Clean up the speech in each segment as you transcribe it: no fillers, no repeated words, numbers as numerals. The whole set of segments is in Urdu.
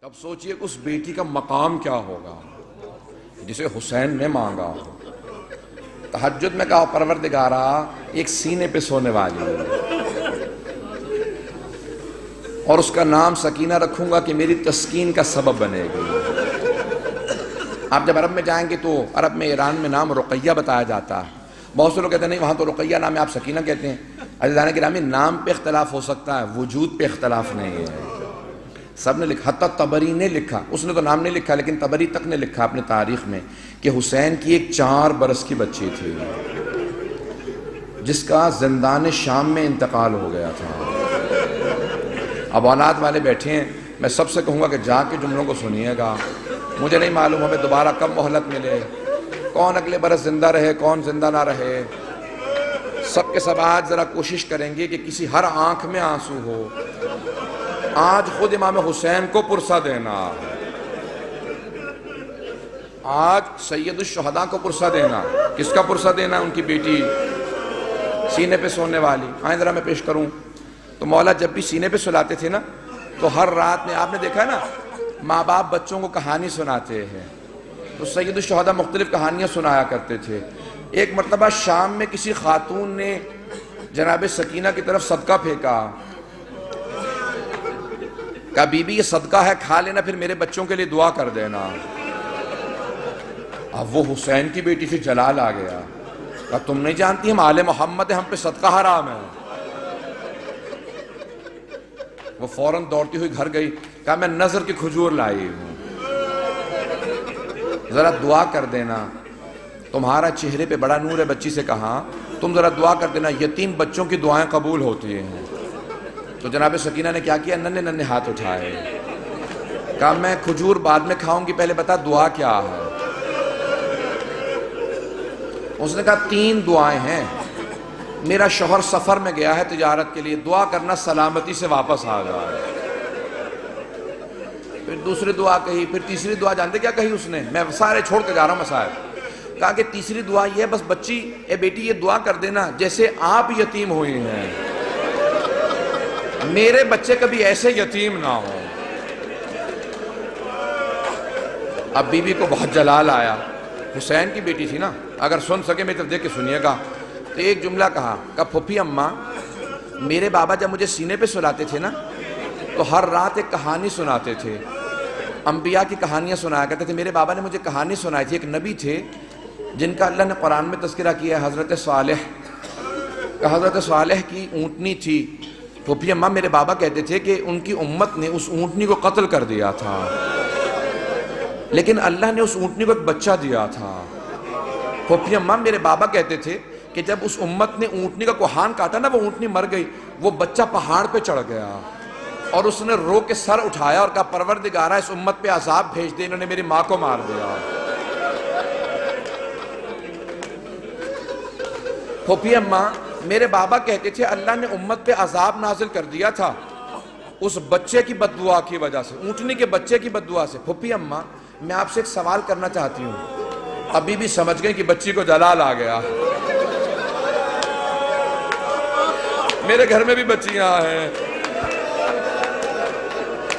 اب سوچئے اس بیٹی کا مقام کیا ہوگا جسے حسین نے مانگا. تہجد میں کہا پروردگارا ایک سینے پہ سونے والی اور اس کا نام سکینہ رکھوں گا کہ میری تسکین کا سبب بنے گی. آپ جب عرب میں جائیں گے تو عرب میں ایران میں نام رقیہ بتایا جاتا ہے. بہت سے لوگ کہتے ہیں نہیں وہاں تو رقیہ نام ہے آپ سکینہ کہتے ہیں. عزیزان گرامی نام پہ اختلاف ہو سکتا ہے وجود پہ اختلاف نہیں ہے. سب نے لکھا حتیٰ طبری نے لکھا, اس نے تو نام نہیں لکھا لیکن طبری تک نے لکھا اپنے تاریخ میں کہ حسین کی ایک 4 برس کی بچی تھی جس کا زندان شام میں انتقال ہو گیا تھا. اب اولاد والے بیٹھے ہیں, میں سب سے کہوں گا کہ جا کے جملوں کو سنیے گا. مجھے نہیں معلوم ہمیں دوبارہ کب مہلت ملے, کون اگلے برس زندہ رہے کون زندہ نہ رہے. سب کے سب آج ذرا کوشش کریں گے کہ کسی ہر آنکھ میں آنسو ہو. آج خود امام حسین کو پرسہ دینا, آج سید الشہداء کو پرسہ دینا. کس کا پرسہ دینا؟ ان کی بیٹی سینے پہ سونے والی. آئیں ذرا میں پیش کروں. تو مولا جب بھی سینے پہ سلاتے تھے نا تو ہر رات میں آپ نے دیکھا ہے نا ماں باپ بچوں کو کہانی سناتے ہیں تو سید الشہداء مختلف کہانیاں سنایا کرتے تھے. ایک مرتبہ شام میں کسی خاتون نے جناب سکینہ کی طرف صدقہ پھینکا, کہا بی بی یہ صدقہ ہے کھا لینا پھر میرے بچوں کے لیے دعا کر دینا. اب وہ حسین کی بیٹی سے جلال آ گیا, کہا تم نہیں جانتی ہم آل محمد ہیں, ہم پہ صدقہ حرام ہے. وہ فوراً دوڑتی ہوئی گھر گئی, کہا میں نظر کی کھجور لائی ہوں ذرا دعا کر دینا, تمہارا چہرے پہ بڑا نور ہے. بچی سے کہا تم ذرا دعا کر دینا یتیم بچوں کی دعائیں قبول ہوتی ہیں. تو جناب سکینہ نے کیا کیا, ننھے ننھے ہاتھ اٹھائے, کہا میں کھجور بعد میں کھاؤں گی پہلے بتا دعا کیا ہے. اس نے کہا 3 دعائیں ہیں. میرا شوہر سفر میں گیا ہے تجارت کے لیے, دعا کرنا سلامتی سے واپس آ جائے. پھر دوسری دعا کہی, پھر تیسری دعا جانتے کیا کہی اس نے, میں سارے چھوڑ کے جا رہا ہوں مسائل. کہا کہ تیسری دعا یہ ہے بس بچی اے بیٹی یہ دعا کر دینا جیسے آپ یتیم ہوئی ہیں میرے بچے کبھی ایسے یتیم نہ ہوں. اب بی بی کو بہت جلال آیا, حسین کی بیٹی تھی نا, اگر سن سکے میری طرف دیکھ کے سنیے گا. تو ایک جملہ کہا پھوپھی اماں میرے بابا جب مجھے سینے پہ سلاتے تھے نا تو ہر رات ایک کہانی سناتے تھے, انبیاء کی کہانیاں سنایا کرتے تھے. میرے بابا نے مجھے کہانی سنائی تھی, ایک نبی تھے جن کا اللہ نے قرآن میں تذکرہ کیا ہے, حضرت صالح. حضرت صالح کی اونٹنی تھی. پھوپھی اماں میرے بابا کہتے تھے کہ ان کی امت نے اس اونٹنی کو قتل کر دیا تھا لیکن اللہ نے اس اونٹنی کو ایک بچہ دیا تھا. پھوپھی اماں میرے بابا کہتے تھے کہ جب اس امت نے اونٹنی کا کوہان کاٹا نا وہ اونٹنی مر گئی, وہ بچہ پہاڑ پہ چڑھ گیا اور اس نے رو کے سر اٹھایا اور کہا پروردگارہ اس امت پہ عذاب بھیج دے, انہوں نے میری ماں کو مار دیا. پھوپھی اماں میرے بابا کہتے تھے اللہ نے امت پہ عذاب نازل کر دیا تھا اس بچے کی بددعا کی وجہ سے, اونٹنی کے بچے کی بددعا سے. پھوپھی اماں میں آپ سے ایک سوال کرنا چاہتی ہوں. ابھی بھی سمجھ گئے کہ بچی کو جلال آ گیا. میرے گھر میں بھی بچیاں ہیں,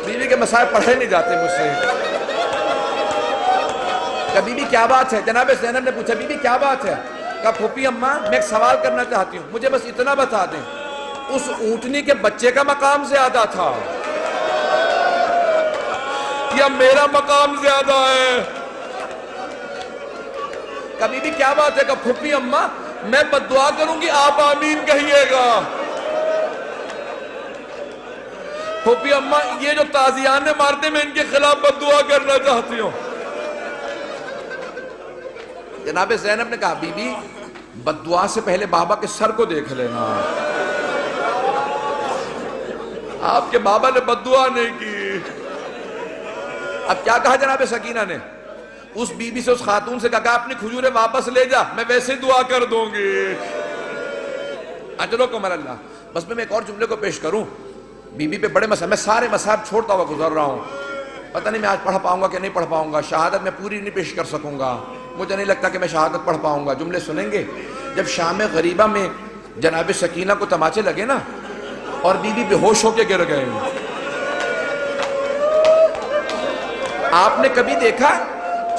بیوی کے مسائل پڑھے نہیں جاتے مجھ سے. کہا بی بی کیا بات ہے؟ جناب زینب نے پوچھا بی بی کیا بات ہے؟ کہا پھوپھی اماں میں ایک سوال کرنا چاہتی ہوں, مجھے بس اتنا بتا دیں اس اونٹنی کے بچے کا مقام زیادہ تھا یا میرا مقام زیادہ ہے؟ کہا بی بی کیا بات ہے؟ کہا پھوپھی اماں میں بددعا کروں گی آپ آمین کہیے گا. پھوپھی اماں یہ جو تازیانے مارتے میں ان کے خلاف بددعا کرنا چاہتی ہوں. جناب زینب نے کہا بی بی بددعا سے پہلے بابا کے سر کو دیکھ لینا. آپ کے بابا نے بددعا نہیں کی. اب کیا کہا جناب سکینہ نے اس بی بی سے, اس خاتون سے کہا اپنی کھجوریں واپس لے جا, میں ویسے دعا کر دوں گی. اجرو کمر اللہ. بس میں ایک اور جملے کو پیش کروں. بی بی پہ بڑے مسائل, میں سارے مسائل چھوڑتا ہوا گزر رہا ہوں. پتہ نہیں میں آج پڑھ پاؤں گا کہ نہیں پڑھ پاؤں گا, شہادت میں پوری نہیں پیش کر سکوں گا, مجھے نہیں لگتا کہ میں شہادت پڑھ پاؤں گا. جملے سنیں گے. جب شام غریبہ میں جناب سکینہ کو تماچے لگے نا اور بی بی بے ہوش ہو کے گر گئے, آپ نے کبھی دیکھا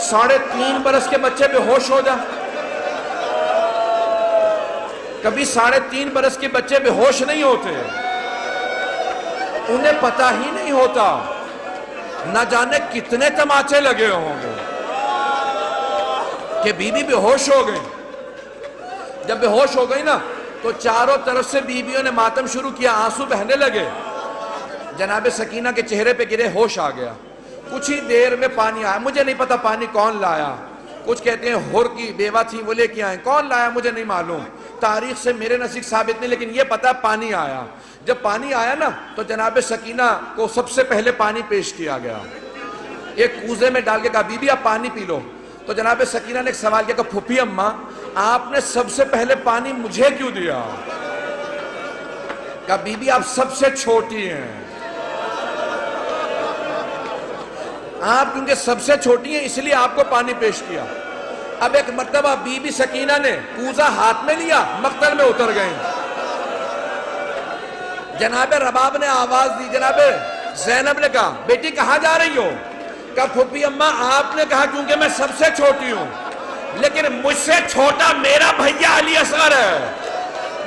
3.5 برس کے بچے بے ہوش ہو جائیں؟ کبھی 3.5 برس کے بچے بے ہوش نہیں ہوتے، انہیں پتہ ہی نہیں ہوتا، نہ جانے کتنے تماچے لگے ہوں گے کہ بی بی بے ہوش ہو گئی۔ جب بے ہوش ہو گئی نا تو چاروں طرف سے بیویوں نے ماتم شروع کیا، آنسو بہنے لگے، جناب سکینہ کے چہرے پہ گرے، ہوش آ گیا۔ کچھ ہی دیر میں پانی آیا، مجھے نہیں پتا پانی کون لایا، کچھ کہتے ہیں ہر کی بیوہ تھی وہ لے کے آئیں، کون لایا مجھے نہیں معلوم، تاریخ سے میرے نزدیک ثابت نہیں، لیکن یہ پتا پانی آیا۔ جب پانی آیا نا تو جناب سکینہ کو سب سے پہلے پانی پیش کیا گیا، ایک کوزے میں ڈال کے کہا بی بی آپ پانی پی لو۔ تو جناب سکینہ نے ایک سوال کیا کہ پھوپھی اماں آپ نے سب سے پہلے پانی مجھے کیوں دیا؟ کہا بی بی آپ سب سے چھوٹی ہیں، آپ کیونکہ سب سے چھوٹی ہیں اس لیے آپ کو پانی پیش کیا۔ اب ایک مرتبہ بی بی سکینہ نے کوزہ ہاتھ میں لیا، مقتل میں اتر گئیں۔ جناب رباب نے آواز دی، جناب زینب نے کہا بیٹی کہاں جا رہی ہو؟ کہا پھوپھی اماں آپ نے کہا کیونکہ میں سب سے چھوٹی ہوں، لیکن مجھ سے چھوٹا میرا بھیا علی اصغر ہے،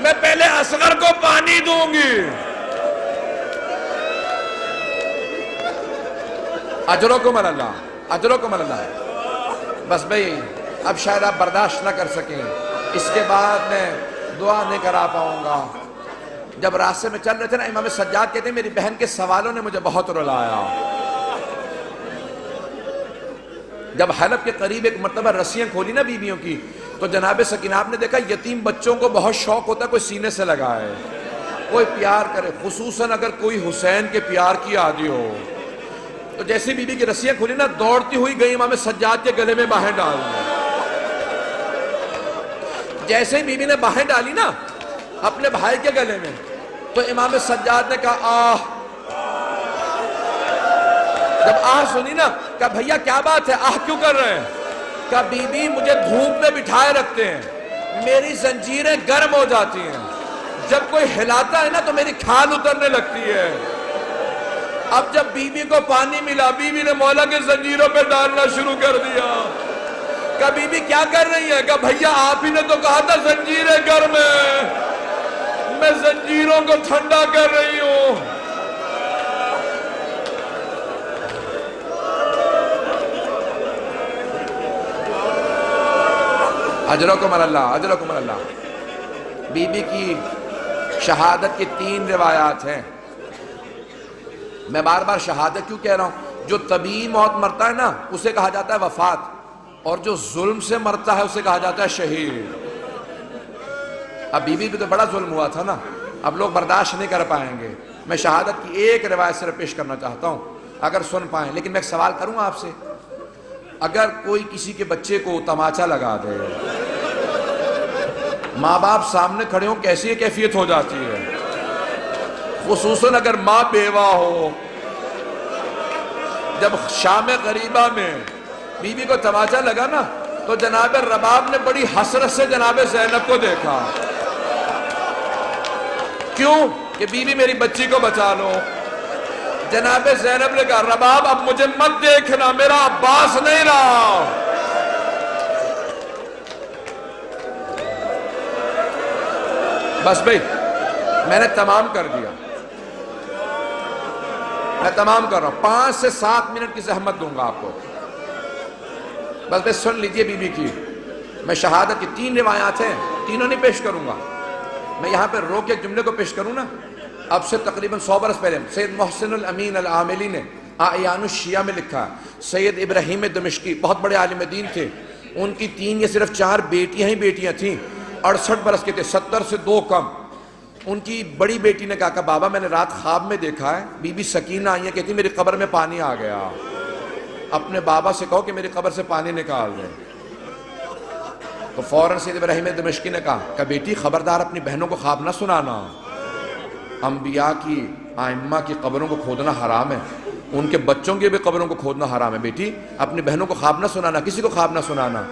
میں پہلے اصغر کو پانی دوں گی۔ اجرکم اللہ، اجرکم اللہ۔ بس بھئی اب شاید آپ برداشت نہ کر سکیں، اس کے بعد میں دعا نہیں کرا پاؤں گا۔ جب راستے میں چل رہے تھے نا امام سجاد کہتے ہیں میری بہن کے سوالوں نے مجھے بہت رلایا۔ جب حلب کے قریب ایک مرتبہ رسیاں کھولی نا بیویوں کی تو جناب سکینہ آپ نے دیکھا یتیم بچوں کو بہت شوق ہوتا ہے کوئی سینے سے لگائے، کوئی پیار کرے، خصوصاً اگر کوئی حسین کے پیار کی عادی ہو۔ تو جیسی بی بی کی رسیاں کھولی نا دوڑتی ہوئی گئی امام سجاد کے گلے میں باہیں ڈال دی۔ جیسے ہی بی بی نے باہیں ڈالی نا اپنے بھائی کے گلے میں تو امام سجاد نے کہا آہ۔ جب آہ سنی نا کہا بھیا کیا بات ہے، آہ کیوں کر رہے ہیں؟ کہا بی بی مجھے دھوپ میں بٹھائے رکھتے ہیں، میری زنجیریں گرم ہو جاتی ہیں، جب کوئی ہلاتا ہے نا تو میری کھال اترنے لگتی ہے۔ اب جب بی بی کو پانی ملا بی بی نے مولا کے زنجیروں پہ ڈالنا شروع کر دیا۔ کہا بی بی کیا کر رہی ہے؟ کہا بھیا آپ ہی نے تو کہا تھا زنجیریں گرم ہیں، میں زنجیروں کو ٹھنڈا کر رہی ہوں۔ اجرکم اللہ، اجرکم اللہ۔ بی بی کی شہادت کی 3 روایات ہیں۔ میں بار بار شہادت کیوں کہہ رہا ہوں؟ جو طبیعی موت مرتا ہے نا اسے کہا جاتا ہے وفات، اور جو ظلم سے مرتا ہے اسے کہا جاتا ہے شہید۔ اب بی بی بھی تو بڑا ظلم ہوا تھا نا، اب لوگ برداشت نہیں کر پائیں گے۔ میں شہادت کی ایک روایت صرف پیش کرنا چاہتا ہوں اگر سن پائیں، لیکن میں ایک سوال کروں آپ سے، اگر کوئی کسی کے بچے کو تماچا لگا دے، ماں باپ سامنے کھڑے ہوں کیسی کیفیت ہو جاتی ہے؟ خصوصاً اگر ماں بیوہ ہو۔ جب شام غریبہ میں بی بی کو تماچا لگا نا تو جناب رباب نے بڑی حسرت سے جناب زینب کو دیکھا، کیوں کہ بی بی میری بچی کو بچا لو۔ جناب زینب نے کہا رباب اب مجھے مت دیکھنا، میرا عباس نہیں رہا۔ بس بھئی میں نے تمام کر دیا، میں تمام کر رہا ہوں، 5 سے 7 منٹ کی زحمت دوں گا آپ کو، بس بس سن لیجئے بی بی کی۔ میں شہادت کی 3 روایات ہیں، تینوں نہیں پیش کروں گا، میں یہاں پہ رو کے ایک جملے کو پیش کروں نا۔ اب سے تقریباً 100 برس پہلے سید محسن الامین العاملی نے اعیان الشیعہ میں لکھا، سید ابراہیم دمشقی بہت بڑے عالم دین تھے، ان کی 3 یا صرف 4 بیٹیاں ہی بیٹیاں تھیں، 68 برس کے تھے، 70 سے 2 کم۔ ان کی بڑی بیٹی نے کہا کہ بابا میں نے رات خواب میں دیکھا ہے بی بی سکینہ آئی ہیں، کہتی میری قبر میں پانی آ گیا، اپنے بابا سے کہو کہ میری قبر سے پانی نکال دیں۔ تو فوراً سید ابراہیم دمشقی نے کہا کہ بیٹی خبردار اپنی بہنوں کو خواب نہ سنانا، انبیاء کی ائمہ کی قبروں کو کھودنا حرام ہے، ان کے بچوں کی بھی قبروں کو کھودنا حرام ہے، بیٹی اپنی بہنوں کو خواب نہ سنانا، کسی کو خواب نہ سنانا۔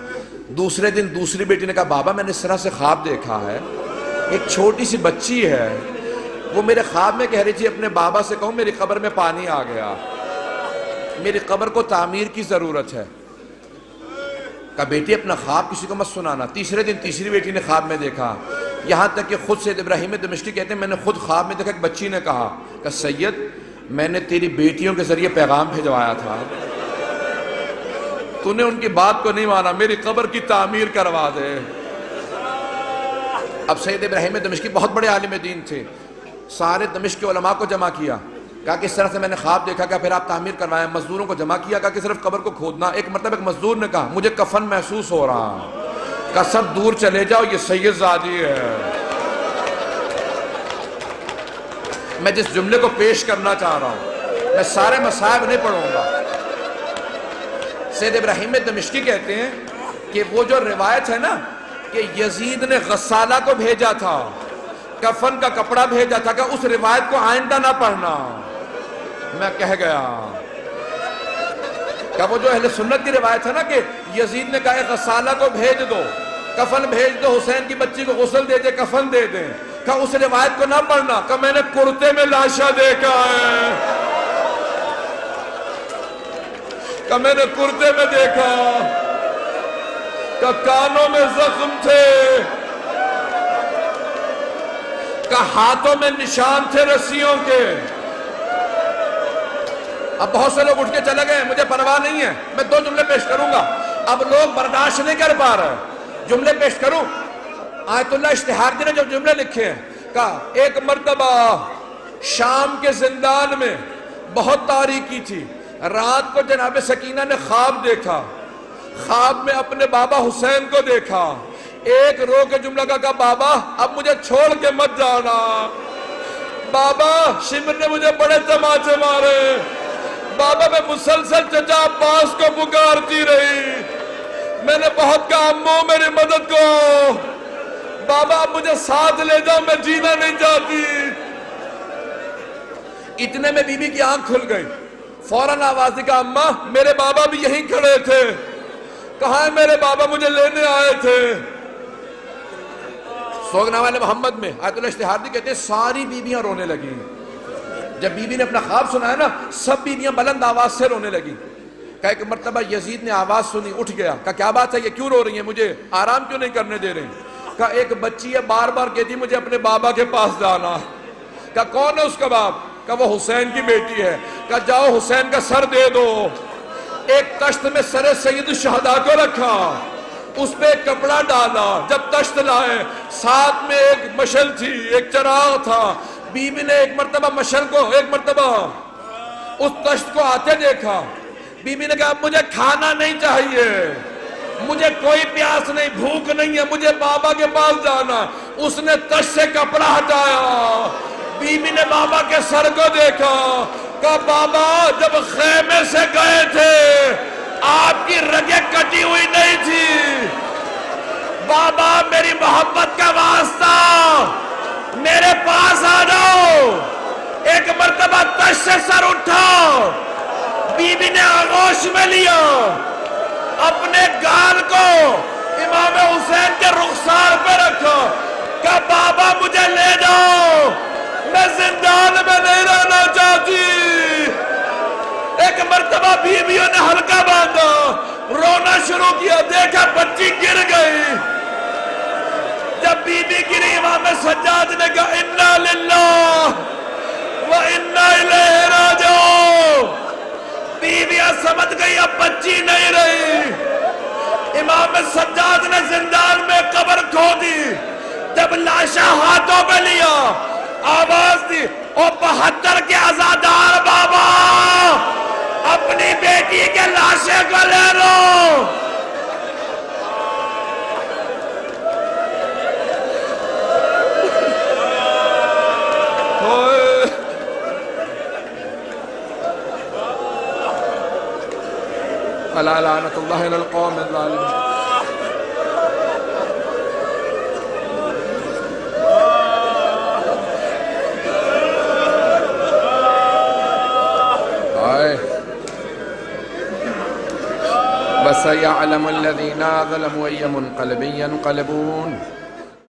دوسرے دن دوسری بیٹی نے کہا بابا میں نے اس طرح سے خواب دیکھا ہے، ایک چھوٹی سی بچی ہے، وہ میرے خواب میں کہہ رہی تھی اپنے بابا سے کہوں میری قبر میں پانی آ گیا۔ میری قبر کو تعمیر کی ضرورت ہے۔ کہا بیٹی اپنا خواب کسی کو مت سنانا۔ تیسرے دن تیسری بیٹی نے خواب میں دیکھا، یہاں تک کہ خود سید ابراہیم دمشقی کہتے ہیں میں نے خود خواب میں دیکھا، ایک بچی نے کہا کہ سید میں نے تیری بیٹیوں کے ذریعے پیغام بھیجوایا تھا، تو نے ان کی بات کو نہیں مانا، میری قبر کی تعمیر کروا دے۔ اب سید ابراہیم دمشقی بہت بڑے عالم دین تھے، سارے دمشق کے علماء کو جمع کیا، کہا کہ اس طرح سے میں نے خواب دیکھا، کہ پھر آپ تعمیر کروائیں۔ مزدوروں کو جمع کیا، کہا کہ صرف قبر کو کھودنا۔ ایک مرتبہ ایک مزدور نے کہا مجھے کفن محسوس ہو رہا، کہا سب دور چلے جاؤ، یہ سید زادی ہے۔ میں جس جملے کو پیش کرنا چاہ رہا ہوں، میں سارے مصائب نہیں پڑھوں گا۔ سید ابراہیم دمشقی کہتے ہیں کہ وہ جو روایت ہے نا کہ یزید نے غسالہ کو بھیجا تھا، کفن کا کپڑا بھیجا تھا، کہ اس روایت کو آئندہ نہ پڑھنا۔ میں کہہ گیا کہ وہ جو اہل سنت کی روایت ہے نا کہ یزید نے کہا غسالہ کو بھیج دو، کفن بھیج دو، حسین کی بچی کو غسل دے دے، کفن دے دیں، کہ اس روایت کو نہ پڑھنا، کہ میں نے کرتے میں لاشا دیکھا ہے، کہ میں نے کرتے میں دیکھا، کہ کانوں میں زخم تھے، کہ ہاتھوں میں نشان تھے رسیوں کے۔ اب بہت سے لوگ اٹھ کے چلے گئے، مجھے پرواہ نہیں ہے، میں 2 جملے پیش کروں گا، اب لوگ برداشت نہیں کر پا رہے، جملے پیش کروں۔ آیت اللہ اشتہاردی نے جو جملے لکھے ہیں، کہا ایک مرتبہ شام کے زندان میں بہت تاریکی تھی، رات کو جناب سکینہ نے خواب دیکھا، خواب میں اپنے بابا حسین کو دیکھا، ایک رو کے جملہ کہا بابا اب مجھے چھوڑ کے مت جانا، بابا شمر نے مجھے بڑے تماچے مارے، بابا میں مسلسل چچا عباس کو پکارتی رہی، میں نے بہت کہا امو میری مدد کو، بابا اب مجھے ساتھ لے جاؤ، میں جینا نہیں چاہتی۔ اتنے میں بی بی کی آنکھ کھل گئی، فوراً آواز دی، کہا اماں میرے بابا بھی یہیں کھڑے تھے، کہاں ہے میرے بابا، مجھے لینے آئے تھے۔ سوگنا والے محمد میں آیت اللہ اشتہاردی کہتے ہیں ساری بیویاں رونے لگی، جب بی بی نے اپنا خواب سنا ہے نا سب بیویاں بلند آواز سے رونے لگی۔ کہا ایک مرتبہ یزید نے آواز سنی، اٹھ گیا، کہا کیا بات ہے، یہ کیوں رو رہی ہیں، مجھے آرام کیوں نہیں کرنے دے رہے ہیں؟ کہا ایک بچی ہے بار بار کہتی مجھے اپنے بابا کے پاس جانا۔ کہا کون ہے اس کا باپ؟ کہا وہ حسین کی بیٹی ہے۔ کہا جاؤ حسین کا سر دے دو۔ ایک تشت میں سر سید الشہداء کو رکھا، اس پہ ایک کپڑا ڈالا، جب تشت لائے ساتھ میں ایک مشل تھی، ایک چراغ تھا، بی بی نے ایک مرتبہ مشل کو ایک مرتبہ اس تشت کو آتے دیکھا، بی بی نے کہا مجھے کھانا نہیں چاہیے، مجھے کوئی پیاس نہیں، بھوک نہیں ہے، مجھے بابا کے پاس جانا۔ اس نے تشت سے کپڑا ہٹایا، بی بی نے بابا کے سر کو دیکھا، کہا بابا جب خیمے سے گئے تھے آپ کی رگیں کٹی ہوئی نہیں تھی، بابا میری محبت کا واسطہ میرے پاس آ جاؤ۔ ایک مرتبہ تشت سے سر اٹھا، بی بی نے آغوش میں لیا، اپنے گال کو امام حسین کے رخسار پہ رکھا، کہا بابا مجھے لے جاؤ، میں زندان میں نہیں رہنا چاہتی۔ ایک مرتبہ بیویوں نے ہلکا باندھا، رونا شروع کیا، دیکھا بچی گر گئی۔ جب بی بی گری امام سجاد نے کہا انا للہ و انا الیہ راجعون۔ بیویاں سمجھ گئی اب بچی نہیں رہی۔ امام سجاد نے زندان میں قبر کھو دی، جب لاشا ہاتھوں میں لیا آواز دی او 72 کے عزادار بابا اپنی بیٹی کے لاشے کو لے لو۔ الا لعنت اللہ علی القوم الظالمین۔ وَسَيَعْلَمُ الَّذِينَ ظَلَمُوا أَيَّ مُنْقَلَبٍ يَنْقَلِبُونَ۔